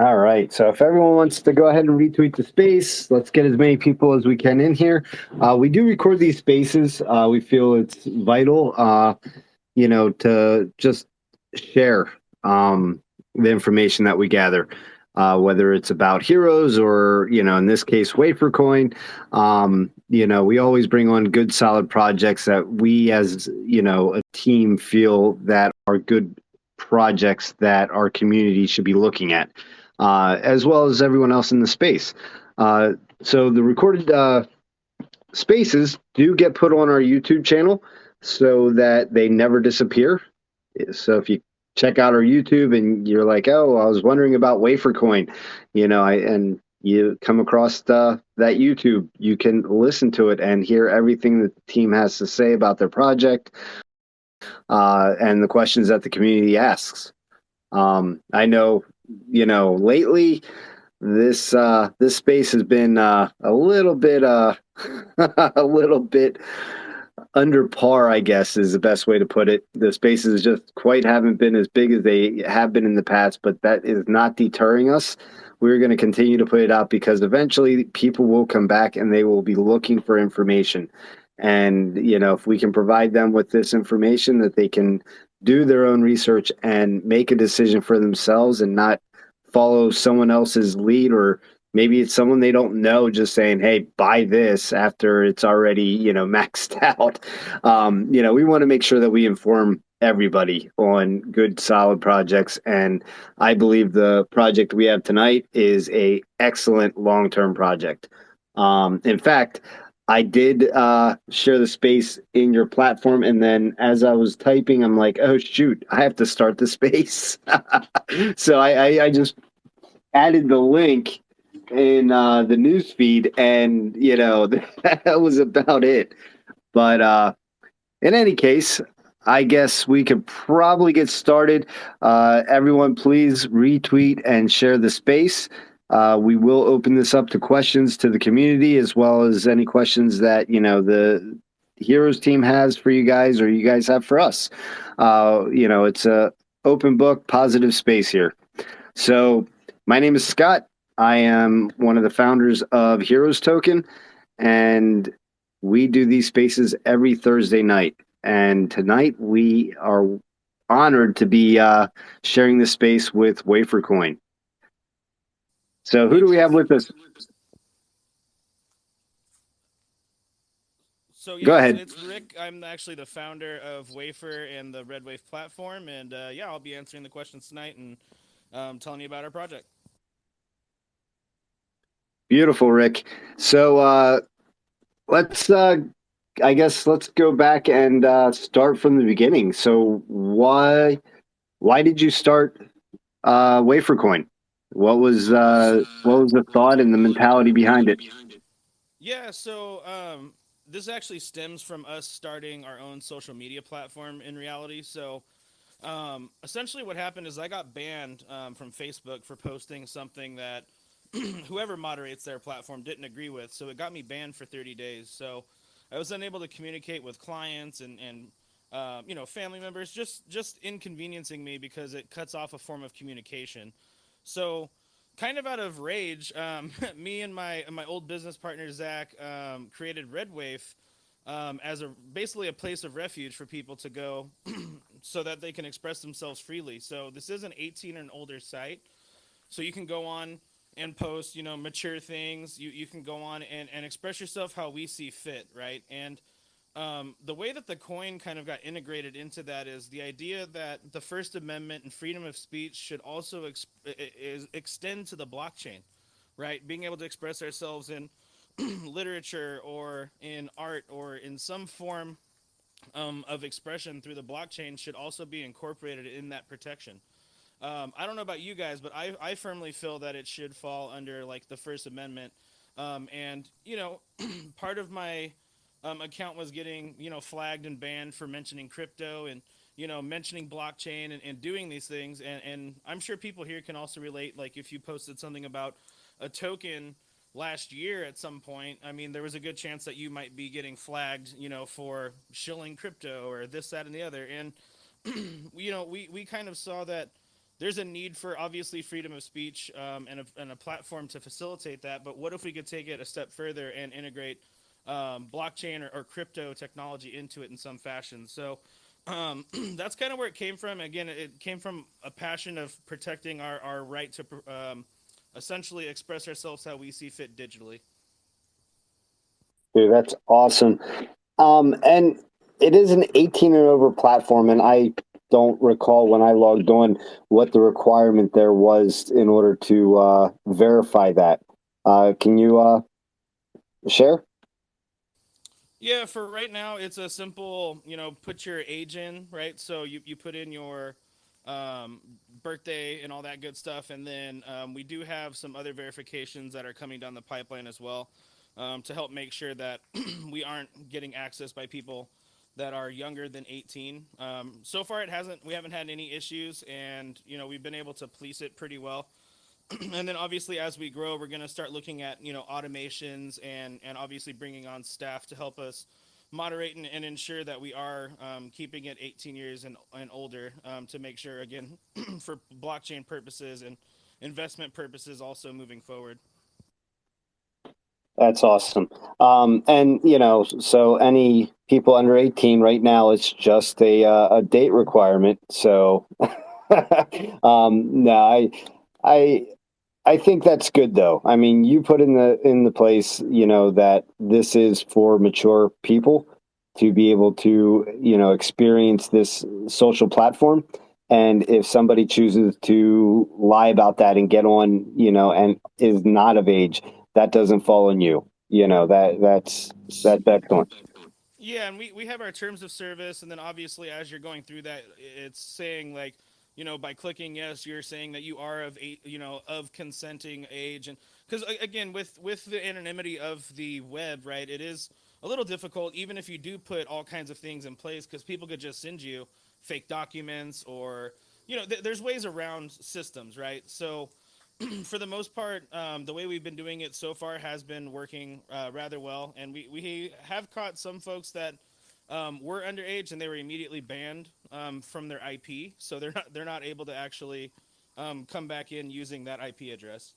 All right. So if everyone wants to go ahead and retweet the space, let's get as many people as we can in here. We do record these spaces. We feel it's vital, to just share the information that we gather, whether it's about heroes or, in this case, Wafer Coin. We always bring on good, solid projects that we as, a team feel that are good projects that our community should be looking at, as well as everyone else in the space. So the recorded spaces do get put on our YouTube channel so that they never disappear. So if you check out our YouTube and you're like, oh, I was wondering about Wafer Coin, and you come across that YouTube, you can listen to it and hear everything that the team has to say about their project, and the questions that the community asks. I know, lately this space has been a little bit a little bit under par, I guess is the best way to put it. The spaces just quite haven't been as big as they have been in the past, but that is not deterring us. We're going to continue to put it out because eventually people will come back and they will be looking for information. And, if we can provide them with this information that they can do their own research and make a decision for themselves and not follow someone else's lead, or maybe it's someone they don't know just saying, hey, buy this after it's already, maxed out. We want to make sure that we inform everybody on good, solid projects. And I believe the project we have tonight is a excellent long-term project. In fact, I did share the space in your platform, and then as I was typing, I'm like, "Oh shoot, I have to start the space." So I just added the link in the news feed, and that was about it. But in any case, I guess we could probably get started. Everyone, please retweet and share the space. We will open this up to questions to the community, as well as any questions that the Heroes team has for you guys, or you guys have for us. It's a open book, positive space here. So my name is Scott. I am one of the founders of Heroes Token, and we do these spaces every Thursday night. And tonight we are honored to be sharing this space with Wafer Coin. So who do we have with us? So Go yeah, ahead. it's Rick. I'm actually the founder of Waifer and the Red Wave platform, and yeah, I'll be answering the questions tonight and telling you about our project. Beautiful, Rick. So let's I guess let's go back and start from the beginning. So why did you start Wafer Coin? What was the thought and the mentality behind it? Yeah, so this actually stems from us starting our own social media platform in reality. So essentially, what happened is I got banned from Facebook for posting something that whoever moderates their platform didn't agree with. So it got me banned for 30 days. So I was unable to communicate with clients and family members, just inconveniencing me because it cuts off a form of communication. So kind of out of rage, me and my old business partner Zach created Red Wave as basically a place of refuge for people to go so that they can express themselves freely. So this is an 18 and older site, so you can go on and post, mature things. You can go on and express yourself how we see fit, right? And the way that the coin kind of got integrated into that is the idea that the First Amendment and freedom of speech should also extend to the blockchain, right? Being able to express ourselves in literature or in art or in some form of expression through the blockchain should also be incorporated in that protection. I don't know about you guys, but I firmly feel that it should fall under like the First Amendment. And part of my account was getting flagged and banned for mentioning crypto and mentioning blockchain and doing these things. And I'm sure people here can also relate. Like if you posted something about a token last year at some point, I mean, there was a good chance that you might be getting flagged, for shilling crypto or this, that, and the other. And we kind of saw that there's a need for obviously freedom of speech, and a platform to facilitate that. But what if we could take it a step further and integrate blockchain or crypto technology into it in some fashion? So that's kind of where it came from. Again, it came from a passion of protecting our right to essentially express ourselves how we see fit digitally. Dude, that's awesome. And it is an 18 and over platform, and I don't recall when I logged on what the requirement there was in order to verify that. Can you share? Yeah, for right now, it's a simple, put your age in, right? So you put in your um, birthday and all that good stuff. And then we do have some other verifications that are coming down the pipeline as well, to help make sure that we aren't getting access by people that are younger than 18. So far, we haven't had any issues, and, we've been able to police it pretty well. And then obviously as we grow, we're going to start looking at automations and obviously bringing on staff to help us moderate and ensure that we are keeping it 18 years and older, to make sure, again, for blockchain purposes and investment purposes also moving forward. That's awesome. And so any people under 18 right now, it's just a date requirement. So, no, I, I think that's good though. I mean, you put in the place, that this is for mature people to be able to, experience this social platform. And if somebody chooses to lie about that and get on, and is not of age, that doesn't fall on you. That's excellent. Yeah, and we have our terms of service, and then obviously as you're going through that, it's saying like, by clicking yes, you're saying that you are of eight, of consenting age, and because again, with the anonymity of the web, right, it is a little difficult, even if you do put all kinds of things in place, because people could just send you fake documents, or there's ways around systems, right? So for the most part, the way we've been doing it so far has been working rather well, and we have caught some folks that were underage and they were immediately banned from their IP, so they're not able to actually come back in using that IP address.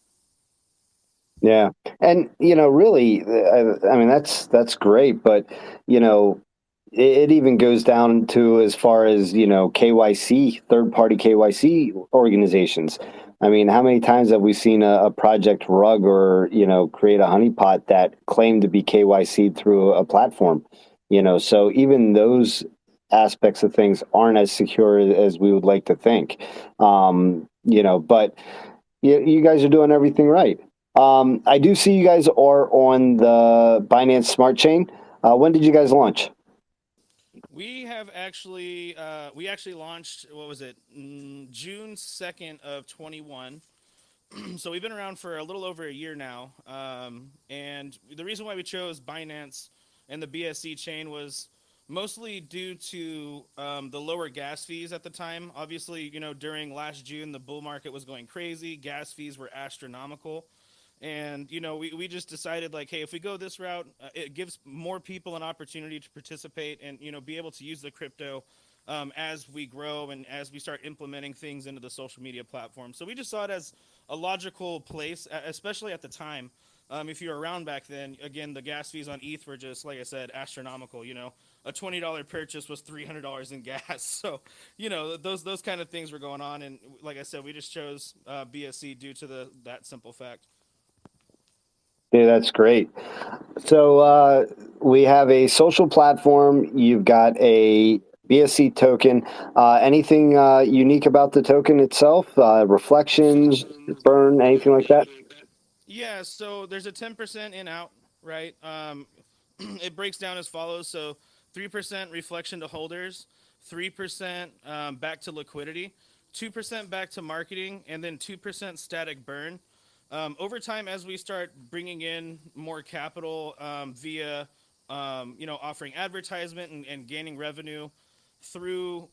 Yeah, and really, I mean, that's great, but you know, it even goes down to as far as KYC, third party KYC organizations. I mean, how many times have we seen a project rug or create a honeypot that claimed to be KYC through a platform? So even those aspects of things aren't as secure as we would like to think. But you guys are doing everything right. I do see you guys are on the Binance Smart Chain. When did you guys launch? We actually launched, what was it, June 2nd of 21. So we've been around for a little over a year now, and the reason why we chose Binance and the BSC chain was mostly due to the lower gas fees at the time. Obviously, during last June, the bull market was going crazy. Gas fees were astronomical. And we just decided, like, hey, if we go this route, it gives more people an opportunity to participate and be able to use the crypto as we grow and as we start implementing things into the social media platform. So we just saw it as a logical place, especially at the time. If you were around back then, again, the gas fees on ETH were just, like I said, astronomical. A $20 purchase was $300 in gas. So, those kind of things were going on, and like I said, we just chose BSC due to that simple fact. Yeah, that's great. So we have a social platform. You've got a BSC token. Anything unique about the token itself? Reflections, burn, anything like that? Yeah, so there's a 10% in out, right? It breaks down as follows. So 3% reflection to holders, 3% back to liquidity, 2% back to marketing, and then 2% static burn. Over time, as we start bringing in more capital via, offering advertisement and gaining revenue through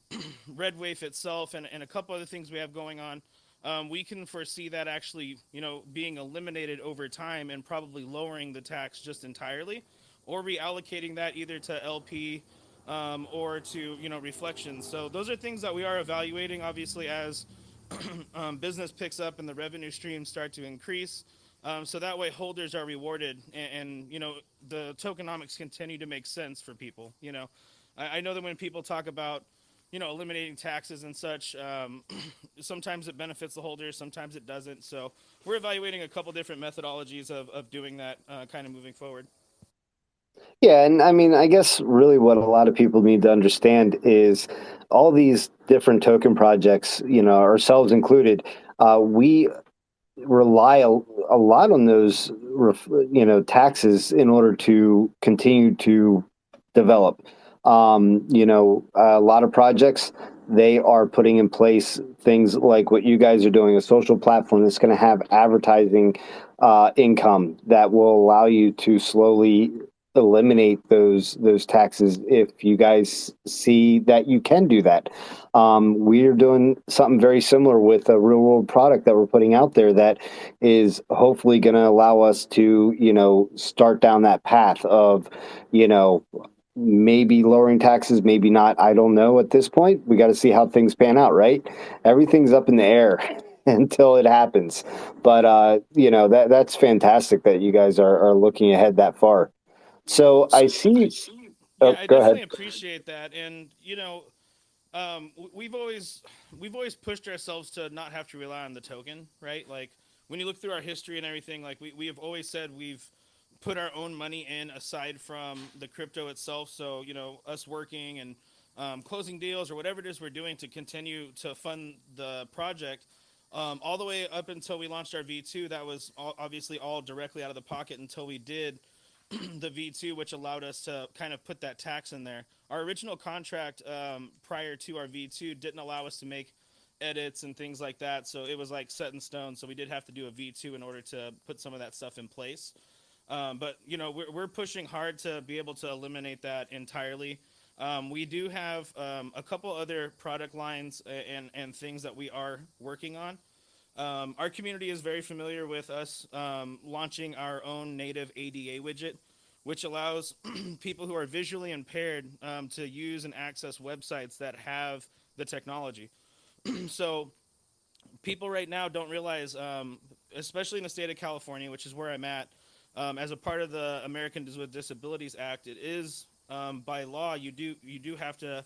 Red Wave itself and a couple other things we have going on, we can foresee that actually, being eliminated over time and probably lowering the tax just entirely, or reallocating that either to LP or to reflections. So those are things that we are evaluating, obviously, as business picks up and the revenue streams start to increase. So that way holders are rewarded, and the tokenomics continue to make sense for people. I know that when people talk about eliminating taxes and such, sometimes it benefits the holders, sometimes it doesn't. So we're evaluating a couple different methodologies of doing that, kind of moving forward. Yeah, and I mean, I guess really what a lot of people need to understand is all these different token projects, ourselves included, we rely a lot on those, taxes in order to continue to develop. A lot of projects, they are putting in place things like what you guys are doing, a social platform that's going to have advertising income that will allow you to slowly eliminate those taxes if you guys see that you can do that. We're doing something very similar with a real world product that we're putting out there that is hopefully going to allow us to, start down that path of, you know, maybe lowering taxes, maybe not. I don't know at this point. We got to see how things pan out, right? Everything's up in the air until it happens. But that's fantastic that you guys are looking ahead that far. So I see. Yeah, Oh, I go ahead. definitely appreciate that, and we've always pushed ourselves to not have to rely on the token, right? Like when you look through our history and everything, like we have always said we've put our own money in aside from the crypto itself. So us working and closing deals or whatever it is we're doing to continue to fund the project. All the way up until we launched our V2, that was obviously all directly out of the pocket until we did the V2, which allowed us to kind of put that tax in there. Our original contract, prior to our V2, didn't allow us to make edits and things like that, so it was like set in stone. So we did have to do a V2 in order to put some of that stuff in place. But we're pushing hard to be able to eliminate that entirely. We do have a couple other product lines and things that we are working on. Our community is very familiar with us launching our own native ADA widget, which allows people who are visually impaired to use and access websites that have the technology. So people right now don't realize, especially in the state of California, which is where I'm at, as a part of the Americans with Disabilities Act, it is by law you do have to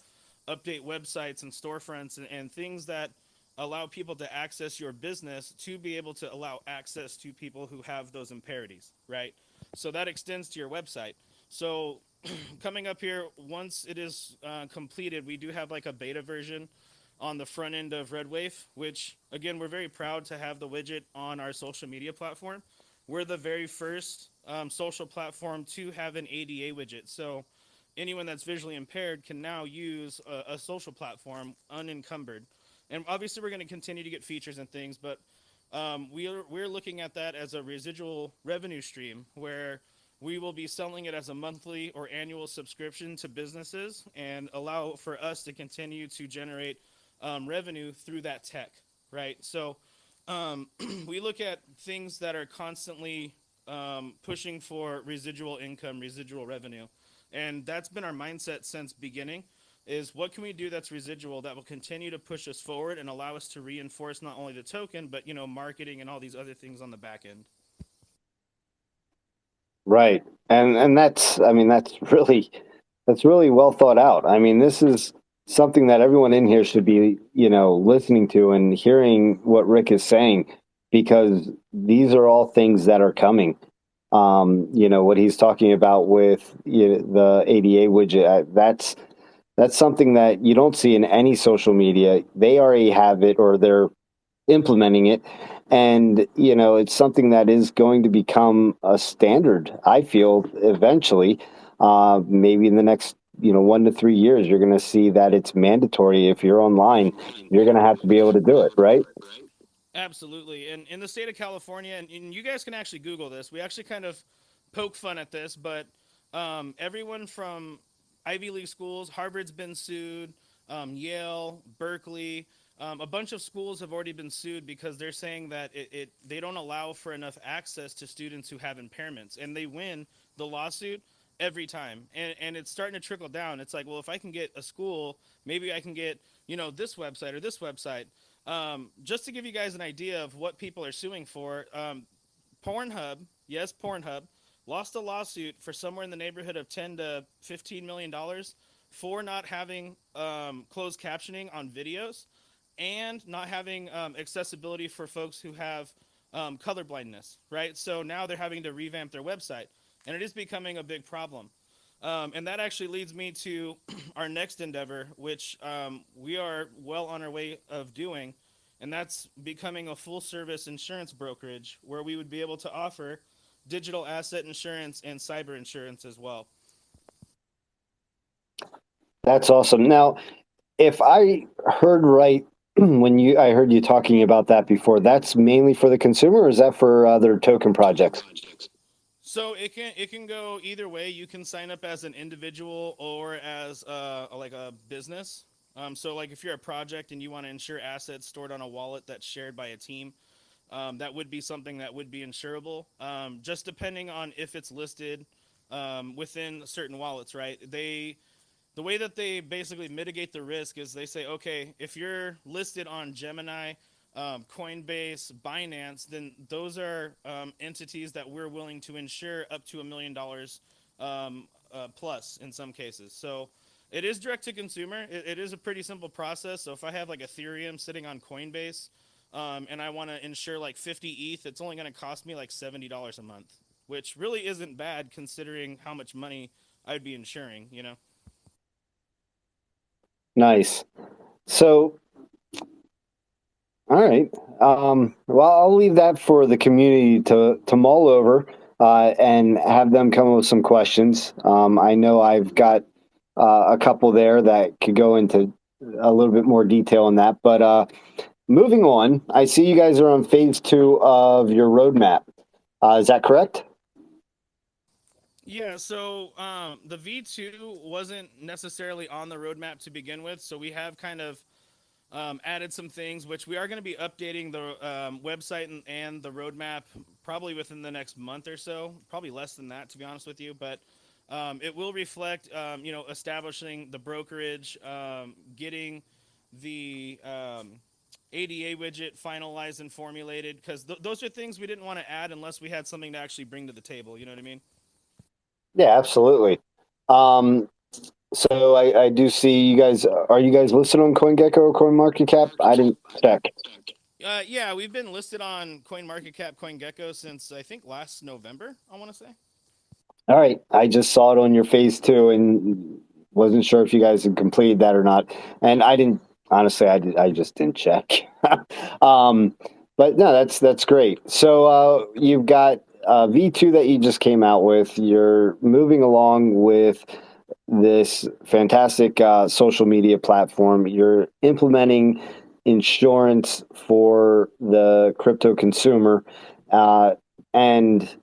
update websites and storefronts and things that allow people to access your business to be able to allow access to people who have those impairments, right? So that extends to your website. So coming up here, once it is completed, we do have like a beta version on the front end of Red Wave, which again, we're very proud to have the widget on our social media platform. We're the very first social platform to have an ADA widget. So anyone that's visually impaired can now use a social platform unencumbered. And obviously, we're going to continue to get features and things, but we're looking at that as a residual revenue stream where we will be selling it as a monthly or annual subscription to businesses and allow for us to continue to generate revenue through that tech, right? So we look at things that are constantly pushing for residual income, residual revenue, and that's been our mindset since beginning. Is what can we do that's residual that will continue to push us forward and allow us to reinforce not only the token but marketing and all these other things on the back end. Right. And that's, I mean, that's really well thought out. I mean, this is something that everyone in here should be, listening to and hearing what Rick is saying, because these are all things that are coming. What he's talking about with, the ADA widget, that's something that you don't see in any social media. They already have it, or they're implementing it. And, it's something that is going to become a standard, I feel, eventually. Maybe in the next, 1 to 3 years, you're going to see that it's mandatory. If you're online, you're going to have to be able to do it, right? Absolutely. And in the state of California, and you guys can actually Google this, we actually kind of poke fun at this, but everyone from Ivy League schools, Harvard's been sued, Yale, Berkeley, a bunch of schools have already been sued because they're saying that they don't allow for enough access to students who have impairments, and they win the lawsuit every time. And it's starting to trickle down. It's like, well, if I can get a school, maybe I can get this website or this website. Just to give you guys an idea of what people are suing for, Pornhub, yes, Pornhub, lost a lawsuit for somewhere in the neighborhood of 10 to $15 million for not having closed captioning on videos and not having accessibility for folks who have color blindness, right? So now they're having to revamp their website, and it is becoming a big problem. And that actually leads me to our next endeavor, which we are well on our way of doing, and that's becoming a full service insurance brokerage where we would be able to offer digital asset insurance and cyber insurance as well. That's awesome. Now, if I heard right when I heard you talking about that before, that's mainly for the consumer, or is that for other token projects? So it can go either way. You can sign up as an individual or as like a business. So like if you're a project and you want to insure assets stored on a wallet that's shared by a team, that would be something that would be insurable. Just depending on if it's listed within certain wallets, right? The way that they basically mitigate the risk is they say, okay, if you're listed on Gemini, Coinbase, Binance, then those are entities that we're willing to insure up to $1 million plus in some cases. So it is direct to consumer. It is a pretty simple process. So if I have like Ethereum sitting on Coinbase and I want to insure like 50 ETH, it's only going to cost me like $70 a month, which really isn't bad considering how much money I'd be insuring, you know? Nice. So, all right. Well, I'll leave that for the community to mull over and have them come up with some questions. I know I've got a couple there that could go into a little bit more detail on that. But moving on, I see you guys are on phase two of your roadmap. Is that correct? Yeah, so the V2 wasn't necessarily on the roadmap to begin with, so we have kind of added some things, which we are going to be updating the website and the roadmap probably within the next month or so, probably less than that, to be honest with you. But it will reflect, establishing the brokerage, getting the ADA widget finalized and formulated, because those are things we didn't want to add unless we had something to actually bring to the table. You know what I mean? Yeah, absolutely. Um, so I do see you guys. Are you guys listed on CoinGecko or CoinMarketCap? I didn't check. Yeah, we've been listed on CoinMarketCap, CoinGecko since I think last November. I want to say. All right. I just saw it on your face too, and wasn't sure if you guys had completed that or not. And I didn't honestly. I just didn't check. um, but no, that's great. So you've got V2 that you just came out with. You're moving along with this fantastic social media platform. You're implementing insurance for the crypto consumer, and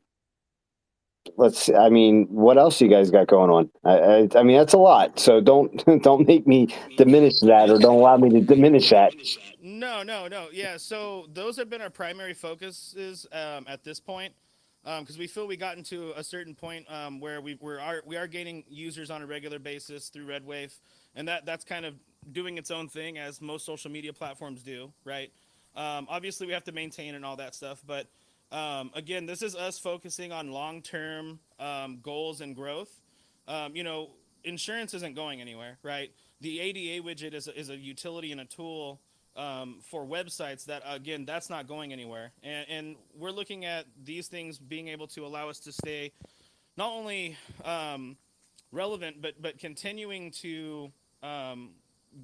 I mean, what else you guys got going on? I mean, that's a lot. So don't don't make me diminish that, or don't allow me to diminish that. No, no, no. Yeah, so those have been our primary focuses at this point, because we feel we got into a certain point where we are gaining users on a regular basis through Red Wave, and that's kind of doing its own thing as most social media platforms do, right? Obviously, we have to maintain and all that stuff, but again, this is us focusing on long-term goals and growth. You know, insurance isn't going anywhere, right? The ADA widget is a utility and a tool for websites that, again, that's not going anywhere. And we're looking at these things being able to allow us to stay not only relevant, but continuing to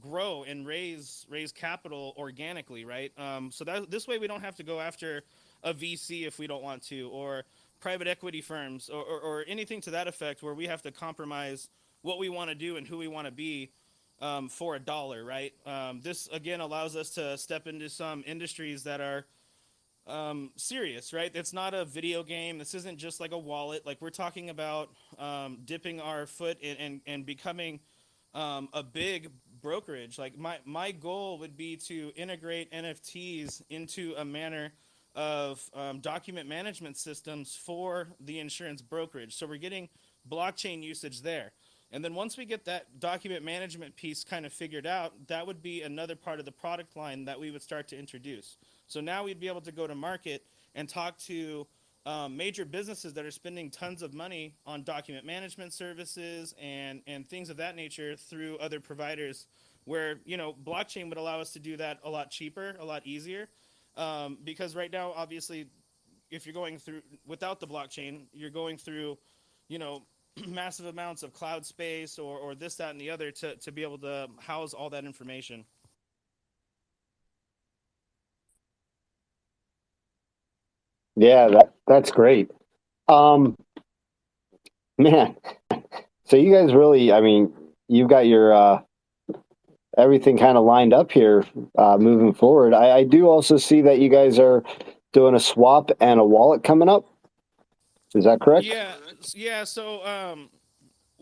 grow and raise capital organically, right? So that this way we don't have to go after a VC if we don't want to, or private equity firms, or anything to that effect, where we have to compromise what we want to do and who we want to be for a dollar, right? This again allows us to step into some industries that are serious, right? It's not a video game. This isn't just like a wallet. Like we're talking about dipping our foot in and becoming a big brokerage. Like my goal would be to integrate NFTs into a manner of document management systems for the insurance brokerage. So we're getting blockchain usage there. And then once we get that document management piece kind of figured out, that would be another part of the product line that we would start to introduce. So now we'd be able to go to market and talk to major businesses that are spending tons of money on document management services and things of that nature through other providers where, blockchain would allow us to do that a lot cheaper, a lot easier. Because right now, obviously, if you're going through without the blockchain, you're going through, you know, massive amounts of cloud space or this, that, and the other to be able to house all that information. Yeah, that's great. Um, Man, so you guys really, I mean, you've got your everything kind of lined up here moving forward. I do also see that you guys are doing a swap and a wallet coming up. Is that correct? Yeah, yeah. So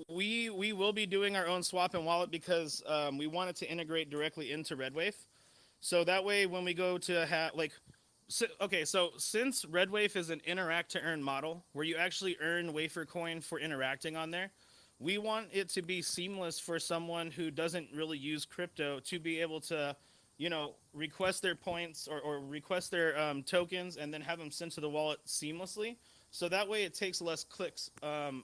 we will be doing our own swap and wallet because we wanted to integrate directly into Redwave. So that way, when we go to have like, okay, so since Redwave is an interact to earn model where you actually earn Waifer coin for interacting on there, we want it to be seamless for someone who doesn't really use crypto to be able to, request their points or request their tokens and then have them sent to the wallet seamlessly. So that way, it takes less clicks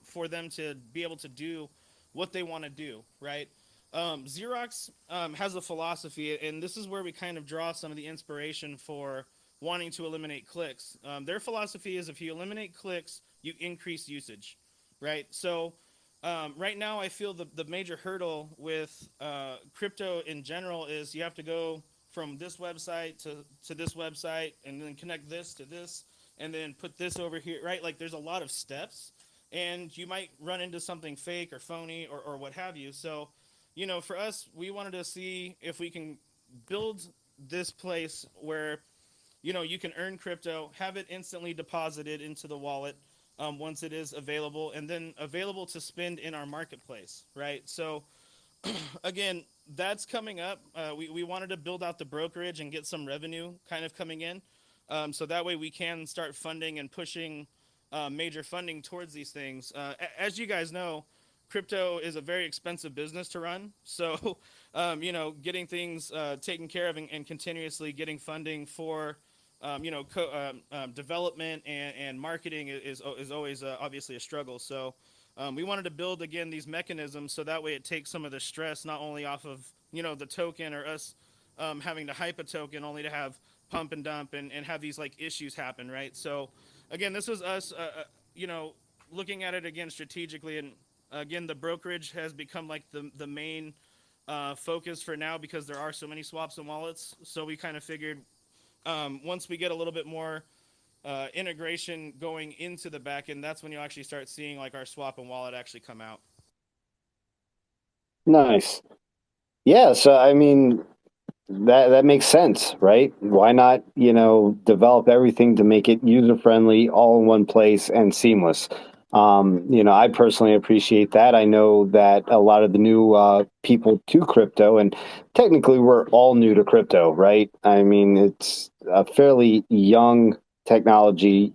for them to be able to do what they want to do, right? Xerox has a philosophy, and this is where we kind of draw some of the inspiration for wanting to eliminate clicks. Their philosophy is if you eliminate clicks, you increase usage, right? So, right now, I feel the major hurdle with crypto in general is you have to go from this website to this website and then connect this to this and then put this over here, right? Like there's a lot of steps and you might run into something fake or phony or what have you. So, for us, we wanted to see if we can build this place where, you can earn crypto, have it instantly deposited into the wallet once it is available, and then available to spend in our marketplace, right? So, again, that's coming up. We wanted to build out the brokerage and get some revenue kind of coming in. So that way we can start funding and pushing major funding towards these things. As you guys know, crypto is a very expensive business to run. So, getting things taken care of and continuously getting funding for, development and marketing is always obviously a struggle. So, we wanted to build again these mechanisms so that way it takes some of the stress not only off of the token or us having to hype a token only to have pump and dump and have these like issues happen, right? So again, this was us, you know, looking at it again strategically, and again the brokerage has become like the main focus for now because there are so many swaps and wallets. So we kind of figured once we get a little bit more integration going into the back end, that's when you'll actually start seeing like our swap and wallet actually come out. Nice. Yeah, so I mean, that makes sense, right? Why not, develop everything to make it user friendly, all in one place and seamless? I personally appreciate that. I know that a lot of the new people to crypto, and technically we're all new to crypto, right? I mean, it's a fairly young technology,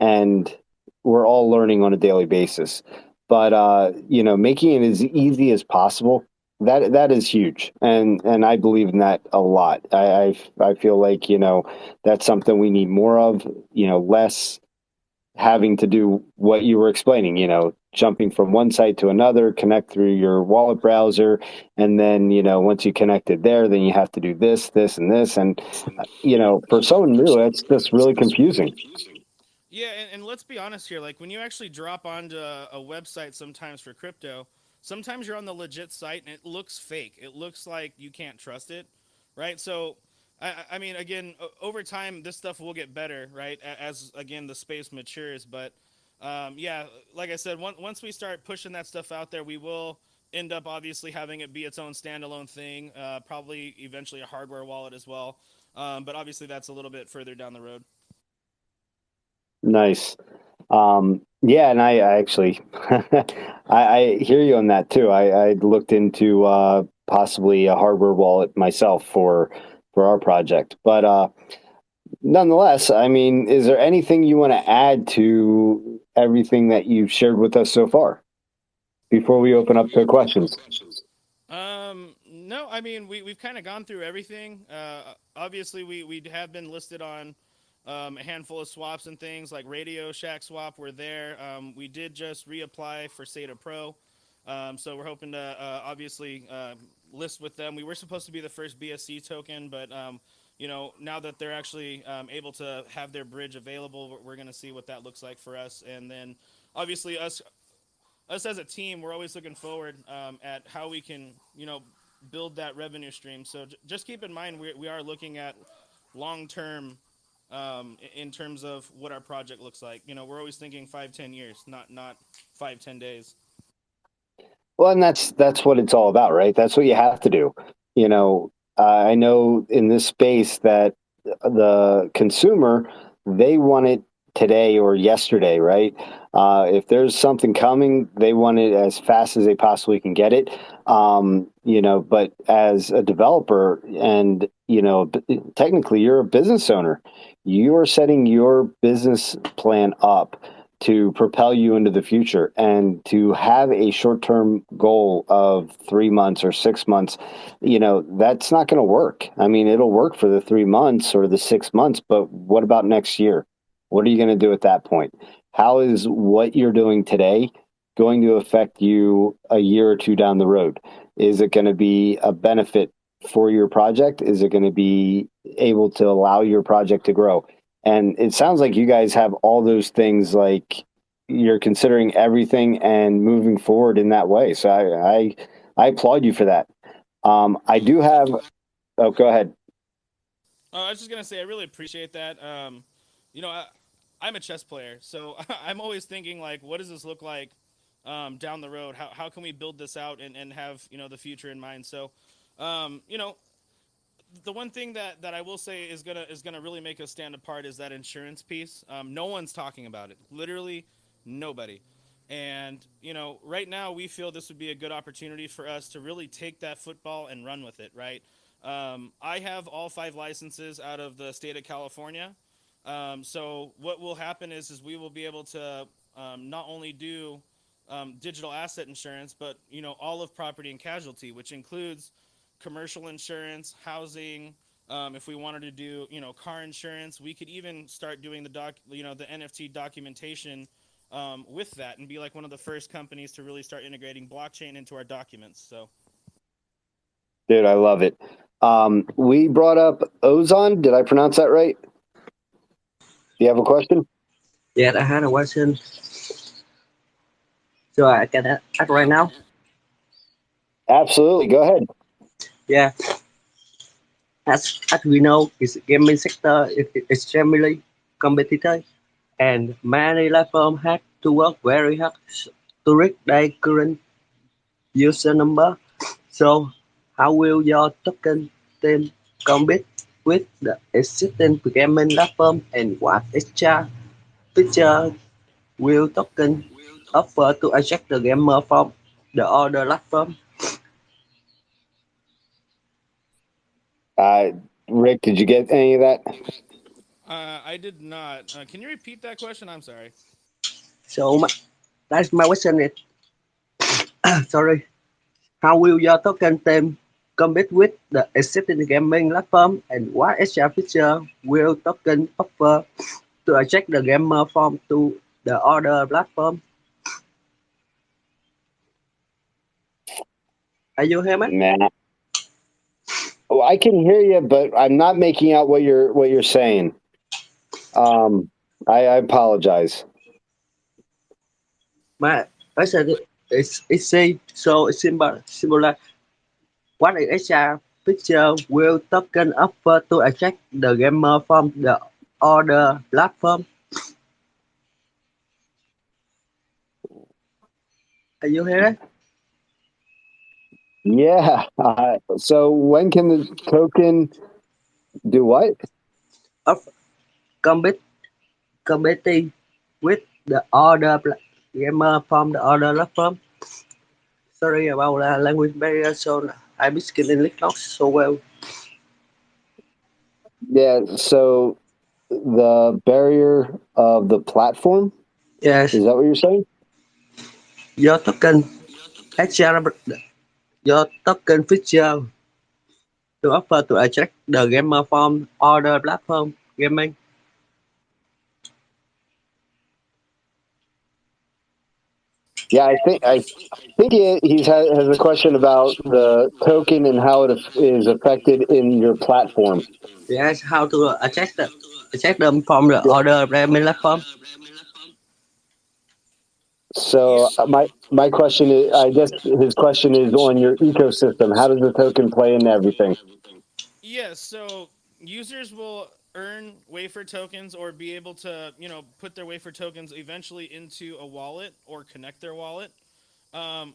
and we're all learning on a daily basis. But making it as easy as possible, that is huge, and I believe in that a lot. I feel like that's something we need more of. Less having to do what you were explaining. Jumping from one site to another, connect through your wallet browser, and then once you connected there, then you have to do this, and this, and for someone new, it's just really confusing. Yeah, and let's be honest here. Like when you actually drop onto a website sometimes for crypto, sometimes you're on the legit site and it looks fake. It looks like you can't trust it, right? So, I mean, again, over time, this stuff will get better, right? As again the space matures. But yeah, like I said, once we start pushing that stuff out there, we will end up obviously having it be its own standalone thing. Probably eventually a hardware wallet as well. But obviously, that's a little bit further down the road. Nice. Yeah, and I actually, I hear you on that too. I looked into possibly a hardware wallet myself for our project, but nonetheless, I mean, is there anything you want to add to everything that you've shared with us so far? before we open up to questions? No, I mean we've kind of gone through everything. Obviously we have been listed on a handful of swaps and things like Radio Shack swap. We're there. We did just reapply for SATA Pro, so we're hoping to obviously list with them. We were supposed to be the first BSC token, but now that they're actually able to have their bridge available, we're going to see what that looks like for us, and then obviously us as a team, we're always looking forward at how we can, build that revenue stream. So just keep in mind, we are looking at long term in terms of what our project looks like. We're always thinking 5-10 years, not 5-10 days. Well, and that's what it's all about, right? That's what you have to do. I know in this space that the consumer, they want it today or yesterday, right? If there's something coming, they want it as fast as they possibly can get it. But as a developer and, technically you're a business owner, you are setting your business plan up to propel you into the future, and to have a short-term goal of 3 months or 6 months, that's not going to work. I mean, it'll work for the 3 months or the 6 months, but what about next year? What are you going to do at that point? How is what you're doing today going to affect you a year or two down the road? Is it going to be a benefit for your project? Is it going to be able to allow your project to grow? And it sounds like you guys have all those things, like you're considering everything and moving forward in that way. So I applaud you for that. I do have. Oh, go ahead. Oh, I was just gonna say I really appreciate that. You know, I, I'm a chess player, so I'm always thinking like, what does this look like down the road? How can we build this out and have the future in mind? So, um, you know, the one thing that I will say is gonna really make us stand apart is that insurance piece. No one's talking about it. Literally, nobody. And right now we feel this would be a good opportunity for us to really take that football and run with it. Right. I have all 5 licenses out of the state of California. So what will happen is we will be able to not only do digital asset insurance, but all of property and casualty, which includes commercial insurance, housing. If we wanted to do car insurance, we could even start doing the NFT documentation with that, and be like one of the first companies to really start integrating blockchain into our documents. So Dude, I love it. We brought up Ozon. Did I pronounce that right? Do you have a question? Yeah, I had a question. So I can ask right now. Absolutely. Go ahead. Yeah, as we know, is gaming sector is extremely competitive, and many platforms have to work very hard to reach their current user number. So, how will your token team compete with the existing gaming platform, and what extra feature will token offer to attract the gamer from the other platform? Uh, Rick, did you get any of that? I did not. Can you repeat that question? I'm sorry. So, that's my question. Is sorry. How will your token team compete with the existing gaming platform, and what extra feature will token offer to attract the gamer from to the other platform? Are you hear me? Man, oh, I can hear you, but I'm not making out what you're saying. Um, I apologize. My question is easy, so it's simple. Like, what extra feature will token offer to attract the gamer from the other platform? Are you here? Yeah. So when can the token do what? Of compete competing with the other gamer from the other platform? Sorry about the language barrier, so I speak English not so well. Yeah. So the barrier of the platform, Yes, is that what you're saying? your token. exchange your token feature to offer to attract the gamer from other platform gaming. Yeah, I think has a question about the token and how is affected in your platform. Yes, how to attract them from the Yeah. other gaming platform. So my question is, I guess his question is on your ecosystem. How does the token play into everything? Yes, so users will earn Waifer tokens or be able to, put their Waifer tokens eventually into a wallet or connect their wallet,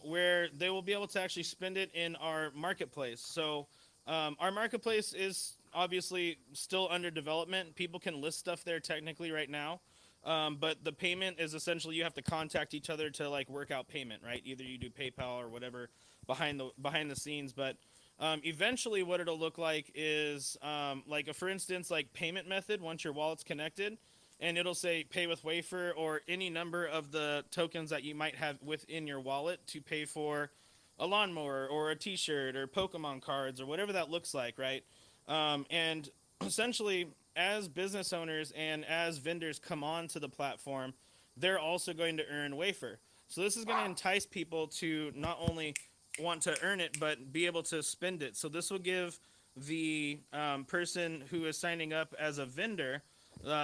where they will be able to actually spend it in our marketplace. So our marketplace is obviously still under development. People can list stuff there technically right now. But the payment is essentially you have to contact each other to like work out payment, right? Either you do PayPal or whatever behind the scenes. But eventually, what it'll look like is like a, for instance, like payment method once your wallet's connected, and it'll say pay with Waifer or any number of the tokens that you might have within your wallet to pay for a lawnmower or a T-shirt or Pokemon cards or whatever that looks like, right? And essentially, as business owners and as vendors come on to the platform, they're also going to earn Waifer. So this is going to entice people to not only want to earn it, but be able to spend it. So this will give the person who is signing up as a vendor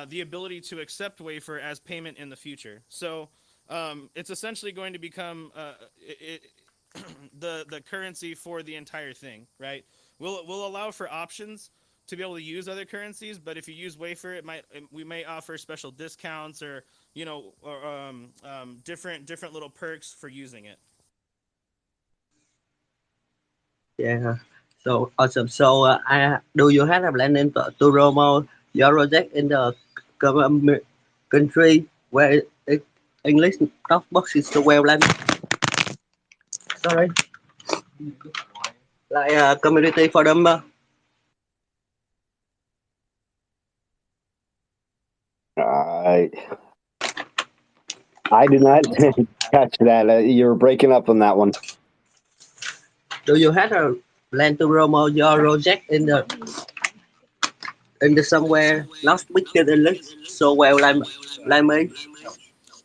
the ability to accept Waifer as payment in the future. So it's essentially going to become the currency for the entire thing, right? We'll allow for options to be able to use other currencies, but if you use Waifer, we may offer special discounts or different little perks for using it. Yeah. So awesome. So do you have a plan to promote your project in the country where English talk box is so well done? Sorry, like community forum. I I did not catch that. You were breaking up on that one. Do you have a plan to promote your project in the somewhere not speaking English so well like me?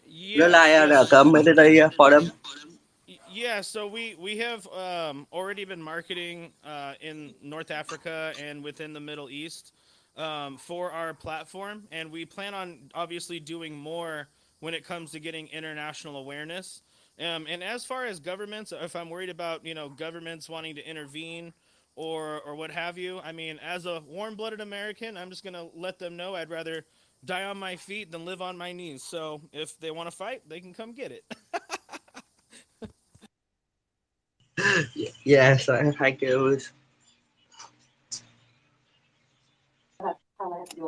Yes, Like yes. the community forum. Yeah, so we have already been marketing in North Africa and within the Middle East for our platform, and we plan on obviously doing more when it comes to getting international awareness. And as far as governments, if I'm worried about governments wanting to intervene or what have you, I mean, as a warm-blooded American, I'm just gonna let them know I'd rather die on my feet than live on my knees. So if they want to fight, they can come get it. Yes, thank you.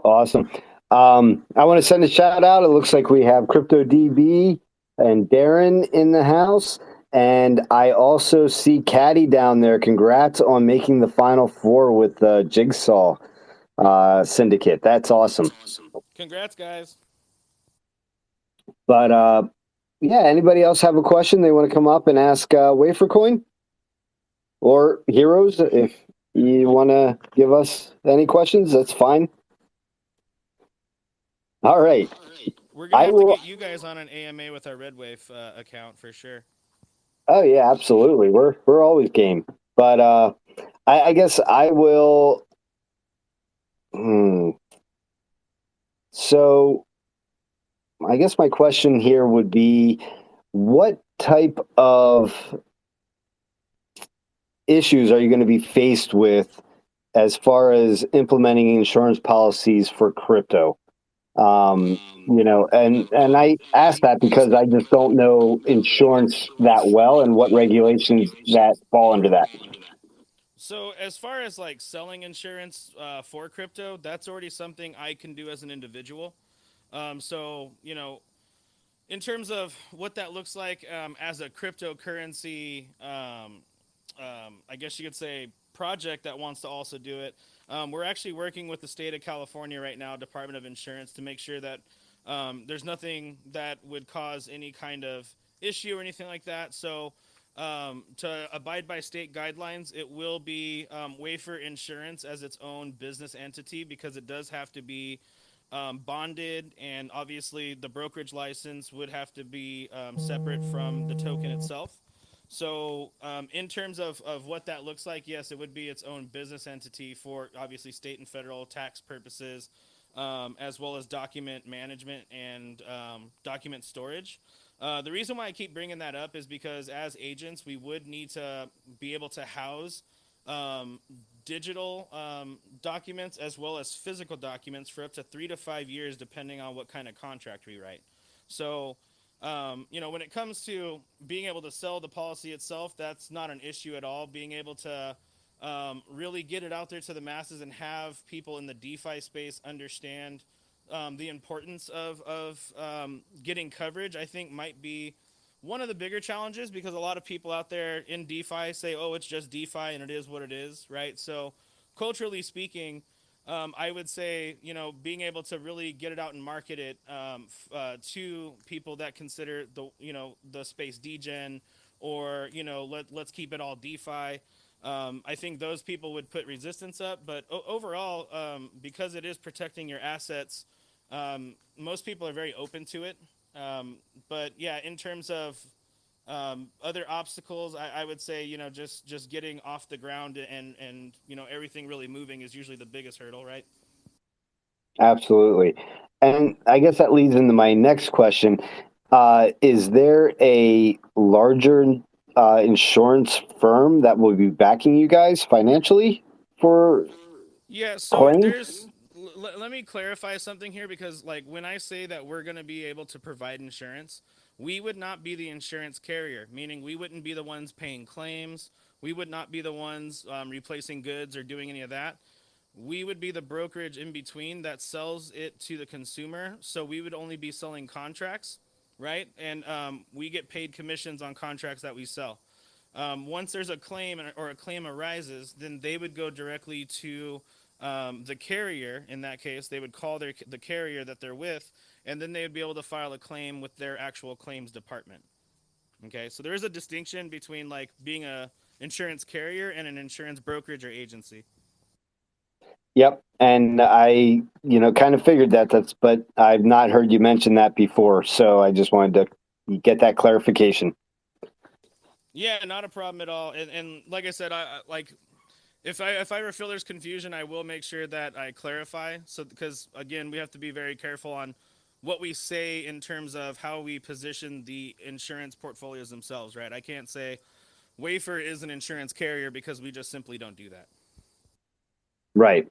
Awesome. I want to send a shout out. It looks like we have Crypto DB and Darren in the house. And I also see Caddy down there. Congrats on making the final four with the Jigsaw Syndicate. That's awesome. Congrats, guys. But yeah, anybody else have a question they want to come up and ask Wafer Coin or Heroes? If you want to give us any questions, that's fine. All right. We're gonna I have to will. get you guys on an AMA with our Red Wave account for sure. Oh yeah, absolutely. We're always game. But I guess I will. Hmm, so I guess my question here would be, what type of issues are you going to be faced with as far as implementing insurance policies for crypto? And I ask that because I just don't know insurance that well and what regulations that fall under that. So as far as like selling insurance for crypto, that's already something I can do as an individual. So in terms of what that looks like as a cryptocurrency, I guess you could say project that wants to also do it. We're actually working with the state of California right now, Department of Insurance, to make sure that there's nothing that would cause any kind of issue or anything like that. So To abide by state guidelines, it will be Waifer Insurance as its own business entity because it does have to be bonded, and obviously the brokerage license would have to be separate from the token itself. So, in terms of what that looks like, yes, it would be its own business entity for obviously state and federal tax purposes, as well as document management and document storage. The reason why I keep bringing that up is because as agents, we would need to be able to house um, digital documents as well as physical documents for up to 3 to 5 years, depending on what kind of contract we write. So, when it comes to being able to sell the policy itself, that's not an issue at all. Being able to really get it out there to the masses and have people in the DeFi space understand the importance of getting coverage, I think might be one of the bigger challenges because a lot of people out there in DeFi say, oh, it's just DeFi and it is what it is, right? So, culturally speaking, I would say, being able to really get it out and market it to people that consider the space degen or, let's keep it all DeFi. I think those people would put resistance up, but overall, because it is protecting your assets, most people are very open to it. But yeah, in terms of other obstacles, I would say just getting off the ground and everything really moving is usually the biggest hurdle, right? Absolutely. And I guess that leads into my next question. Is there a larger insurance firm that will be backing you guys financially for Yeah, so claims? let me clarify something here because like when I say that we're going to be able to provide insurance, we would not be the insurance carrier, meaning we wouldn't be the ones paying claims. We would not be the ones replacing goods or doing any of that. We would be the brokerage in between that sells it to the consumer. So we would only be selling contracts, right? And we get paid commissions on contracts that we sell. Once there's a claim or a claim arises, then they would go directly to the carrier. In that case, they would call the carrier that they're with, and then they would be able to file a claim with their actual claims department. Okay, so there is a distinction between like being a insurance carrier and an insurance brokerage or agency. Yep. And I, kind of figured but I've not heard you mention that before. So I just wanted to get that clarification. Yeah, not a problem at all. And like I said, I like if I ever feel there's confusion, I will make sure that I clarify. So because again, we have to be very careful on what we say in terms of how we position the insurance portfolios themselves, right? I can't say Waifer is an insurance carrier because we just simply don't do that. Right.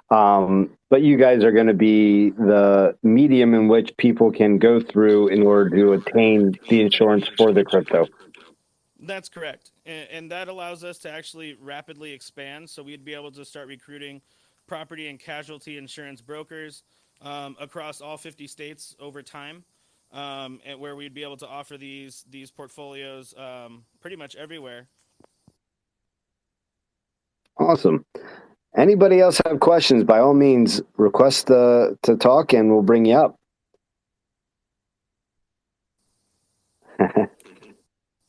But you guys are going to be the medium in which people can go through in order to attain the insurance for the crypto. That's correct. And that allows us to actually rapidly expand. So we'd be able to start recruiting property and casualty insurance brokers across all 50 states over time, and where we'd be able to offer these portfolios pretty much everywhere. Awesome. Anybody else have questions? By all means, request to talk, and we'll bring you up.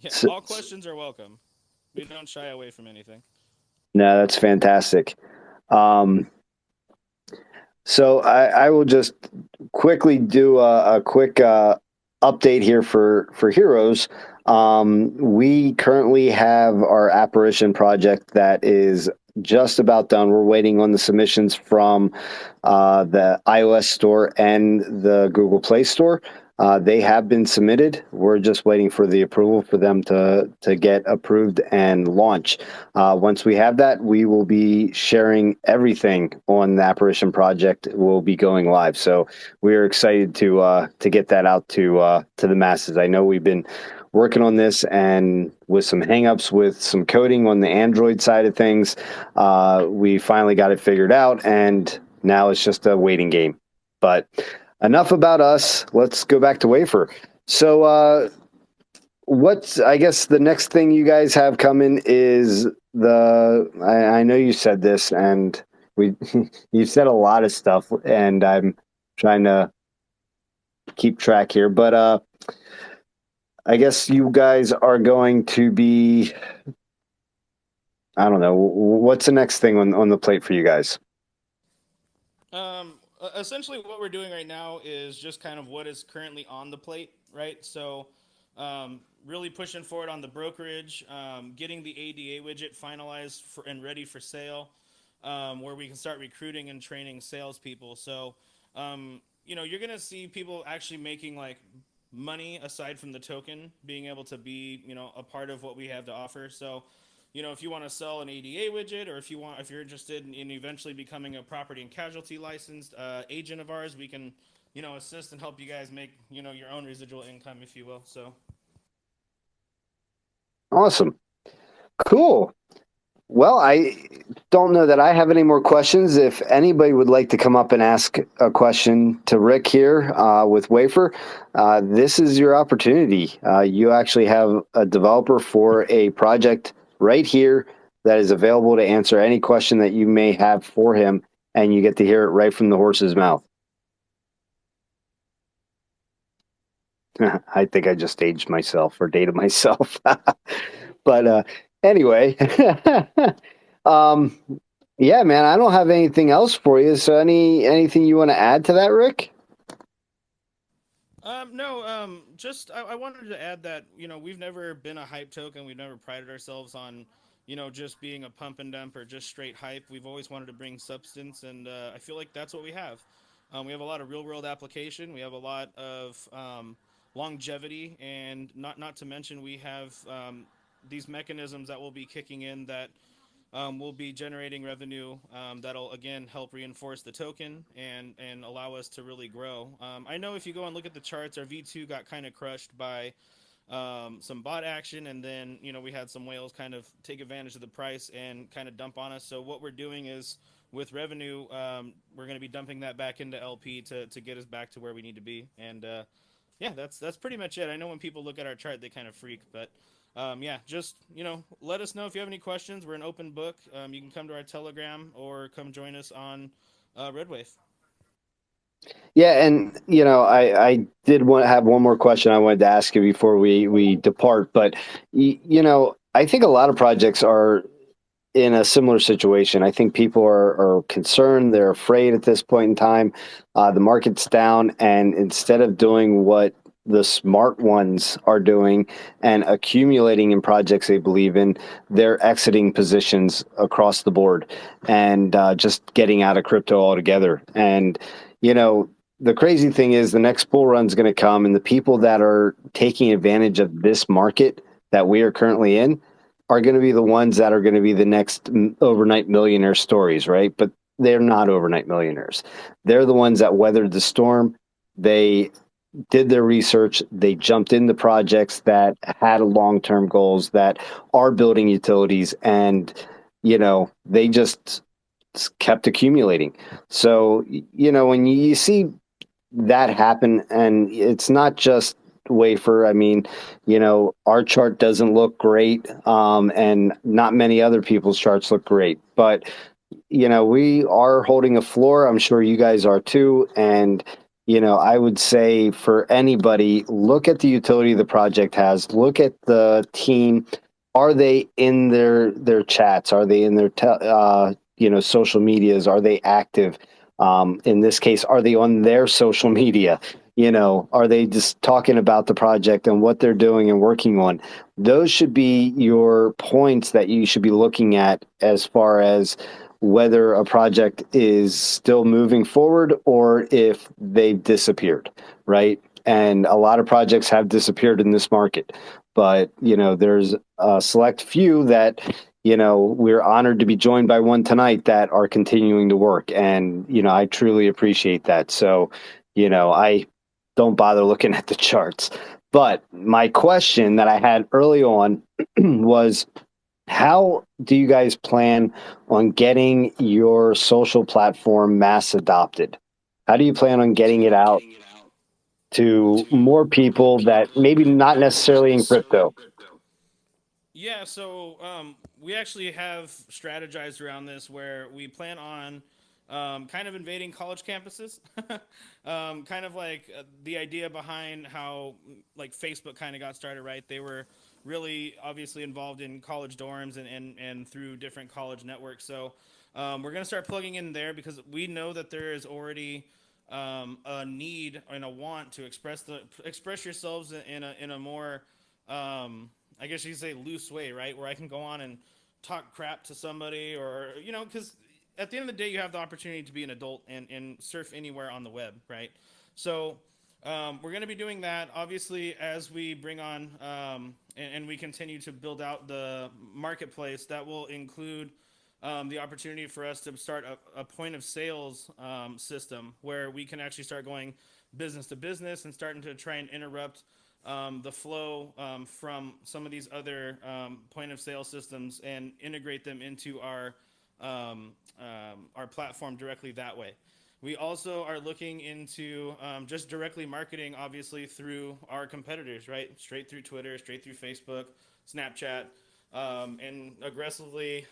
Yeah, So, all questions are welcome. We don't shy away from anything. no, that's fantastic. Um, so I will just quickly do a quick update here for Heroes. We currently have our apparition project that is just about done. We're waiting on the submissions from the iOS store and the Google Play Store. They have been submitted. We're just waiting for the approval for them to get approved and launch. Once we have that, we will be sharing everything on the Apparition project. We'll be going live. So we are excited to get that out to the masses. I know we've been working on this and with some hangups with some coding on the Android side of things, we finally got it figured out, and now it's just a waiting game. But enough about us. Let's go back to Waifer. So, what's I guess the next thing you guys have coming is I know you said this, and we you said a lot of stuff, and I'm trying to keep track here, but I guess you guys are going to be, I don't know, what's the next thing on the plate for you guys? Essentially, what we're doing right now is just kind of what is currently on the plate, right? So, really pushing forward on the brokerage, getting the ADA widget finalized and ready for sale, where we can start recruiting and training salespeople. So, you're gonna see people actually making like money aside from the token, being able to be, a part of what we have to offer. So, if you want to sell an ADA widget, or if you're interested in eventually becoming a property and casualty licensed agent of ours, we can, assist and help you guys make, your own residual income, if you will. So, Awesome. Cool. Well, I don't know that I have any more questions. If anybody would like to come up and ask a question to Rick here with Waifer, this is your opportunity. You actually have a developer for a project right here that is available to answer any question that you may have for him, and you get to hear it right from the horse's mouth. I think I just aged myself or dated myself. But anyway, um, yeah, man, I don't have anything else for you. So anything you want to add to that, Rick? no, just I wanted to add that we've never been a hype token. We've never prided ourselves on just being a pump and dump or just straight hype. We've always wanted to bring substance, and I feel like that's what we have. We have a lot of real world application. We have a lot of longevity, and not to mention we have these mechanisms that will be kicking in that we'll be generating revenue that'll again help reinforce the token and allow us to really grow. I know if you go and look at the charts, our V2 got kind of crushed by some bot action, and then we had some whales kind of take advantage of the price and kind of dump on us. So what we're doing is with revenue, we're going to be dumping that back into LP to get us back to where we need to be. And yeah, that's pretty much it. I know when people look at our chart, they kind of freak, but yeah, just let us know if you have any questions. We're an open book. You can come to our Telegram or come join us on Redwave. Yeah, and I did want to have one more question I wanted to ask you before we depart, but I think a lot of projects are in a similar situation. I think people are concerned, they're afraid at this point in time. The market's down, and instead of doing what the smart ones are doing and accumulating in projects they believe in, they're exiting positions across the board and just getting out of crypto altogether. And you know, the crazy thing is the next bull run's going to come, and the people that are taking advantage of this market that we are currently in are going to be the ones that are going to be the next overnight millionaire stories, right? But they're not overnight millionaires. They're the ones that weathered the storm. They did their research. They jumped into projects that had long term goals, that are building utilities, and they just kept accumulating. So when you see that happen, and it's not just Waifer. I mean, our chart doesn't look great, and not many other people's charts look great. But we are holding a floor. I'm sure you guys are too. And I would say for anybody, look at the utility the project has. Look at the team. Are they in their chats? Are they in their social medias? Are they active? In this case, are they on their social media? Are they just talking about the project and what they're doing and working on? Those should be your points that you should be looking at as far as whether a project is still moving forward or if they've disappeared, right? And a lot of projects have disappeared in this market, but there's a select few that we're honored to be joined by one tonight that are continuing to work, and I truly appreciate that. So I don't bother looking at the charts. But my question that I had early on was, how do you guys plan on getting your social platform mass adopted? How do you plan on getting it out to more people that maybe not necessarily in crypto? Yeah, so we actually have strategized around this where we plan on kind of invading college campuses. Kind of like the idea behind how like Facebook kind of got started, right? They were really obviously involved in college dorms and through different college networks. So we're going to start plugging in there because we know that there is already a need and a want to express yourselves in a more I guess you could say loose way, right? Where I can go on and talk crap to somebody, or because at the end of the day, you have the opportunity to be an adult and surf anywhere on the web, right? So we're going to be doing that, obviously, as we bring on and we continue to build out the marketplace. That will include the opportunity for us to start a point of sales system where we can actually start going business to business and starting to try and interrupt the flow from some of these other point of sale systems and integrate them into our platform directly that way. We also are looking into just directly marketing, obviously, through our competitors, right? Straight through Twitter, straight through Facebook, Snapchat, and aggressively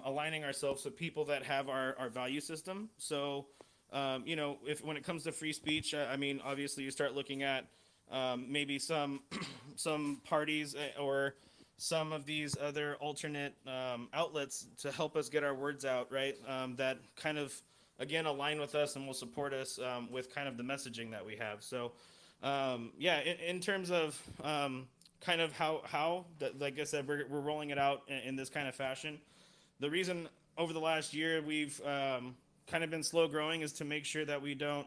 aligning ourselves with people that have our value system. So, if when it comes to free speech, I mean, obviously, you start looking at maybe some some parties or some of these other alternate outlets to help us get our words out, right? That kind of again align with us and will support us with kind of the messaging that we have. So, yeah, in terms of kind of how that, like I said, we're rolling it out in this kind of fashion. The reason over the last year we've kind of been slow growing is to make sure that we don't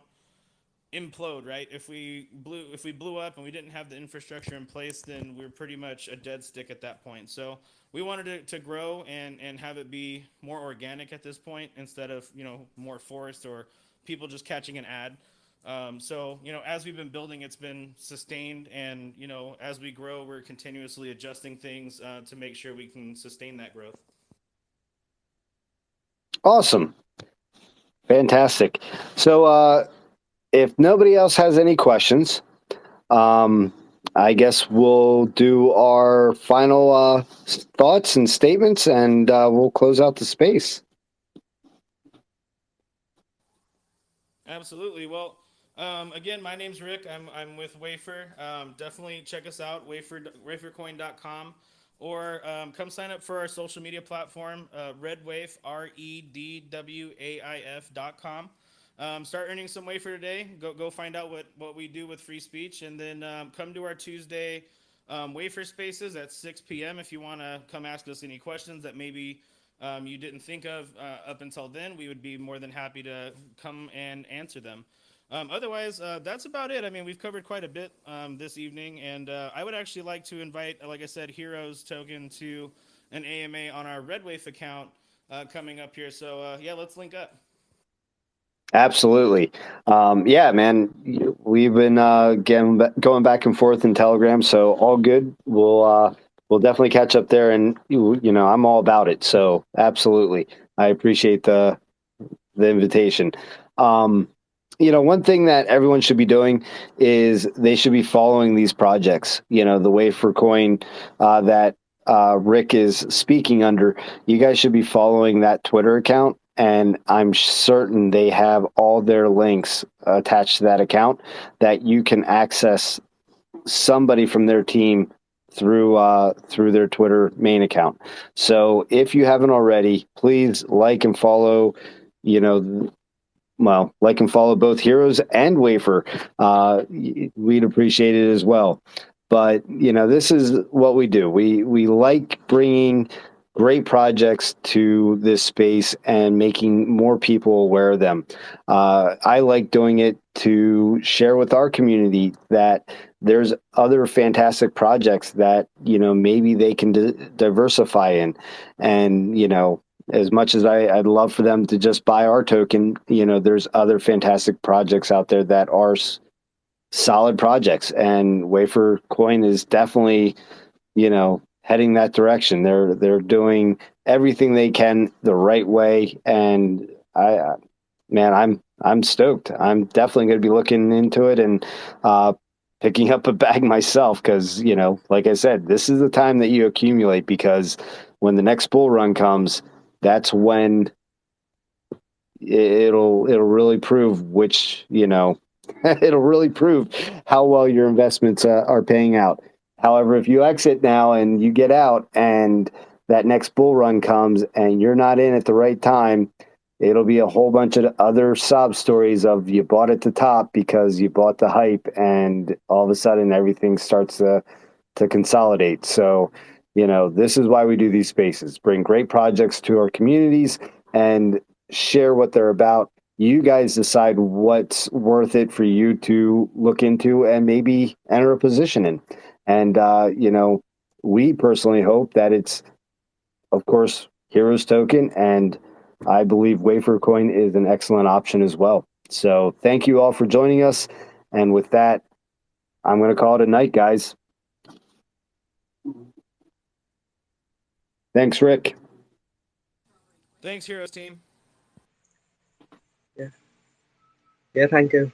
implode, right? If we blew up and we didn't have the infrastructure in place, then we're pretty much a dead stick at that point. So we wanted to grow and have it be more organic at this point instead of more forced or people just catching an ad. So as we've been building, it's been sustained, and as we grow, we're continuously adjusting things to make sure we can sustain that growth. Awesome. Fantastic. So, if nobody else has any questions, um, I guess we'll do our final thoughts and statements, and we'll close out the space. Absolutely. Well, again, my name's Rick. I'm with Waifer. Definitely check us out, wafercoin.com, or come sign up for our social media platform, Redwave, REDWAIF.com. Start earning some Waifer today. Go find out what we do with free speech, and then come to our Tuesday Waifer spaces at 6 p.m. if you want to come ask us any questions that maybe you didn't think of up until then. We would be more than happy to come and answer them. Otherwise, that's about it. I mean, we've covered quite a bit this evening, and I would actually like to invite, like I said, Heroes Token to an AMA on our Redwave account coming up here. So, yeah, let's link up. Absolutely. Yeah, man, we've been going back and forth in Telegram, so all good. We'll definitely catch up there, and I'm all about it. So absolutely, I appreciate the invitation. One thing that everyone should be doing is they should be following these projects. The Wafer Coin that Rick is speaking under. You guys should be following that Twitter account, and I'm certain they have all their links attached to that account that you can access somebody from their team through their Twitter main account. So if you haven't already, please like and follow. Like and follow both Heroes and Wafer. We'd appreciate it as well. But this is what we do. We like bringing great projects to this space and making more people aware of them. I like doing it to share with our community that there's other fantastic projects that maybe they can diversify in, and as much as I'd love for them to just buy our token, there's other fantastic projects out there that are solid projects, and Wafer Coin is definitely, heading that direction. They're doing everything they can the right way, and I'm stoked. I'm definitely going to be looking into it and picking up a bag myself because, like I said, this is the time that you accumulate, because when the next bull run comes, that's when it'll really prove which, it'll really prove how well your investments are paying out. However, if you exit now and you get out and that next bull run comes and you're not in at the right time, it'll be a whole bunch of other sob stories of you bought at the top because you bought the hype, and all of a sudden everything starts to consolidate. So, this is why we do these spaces, bring great projects to our communities and share what they're about. You guys decide what's worth it for you to look into and maybe enter a position in. And, we personally hope that it's, of course, Heroes Token. And I believe Waifer Coin is an excellent option as well. So thank you all for joining us. And with that, I'm going to call it a night, guys. Thanks, Rick. Thanks, Heroes team. Yeah, thank you.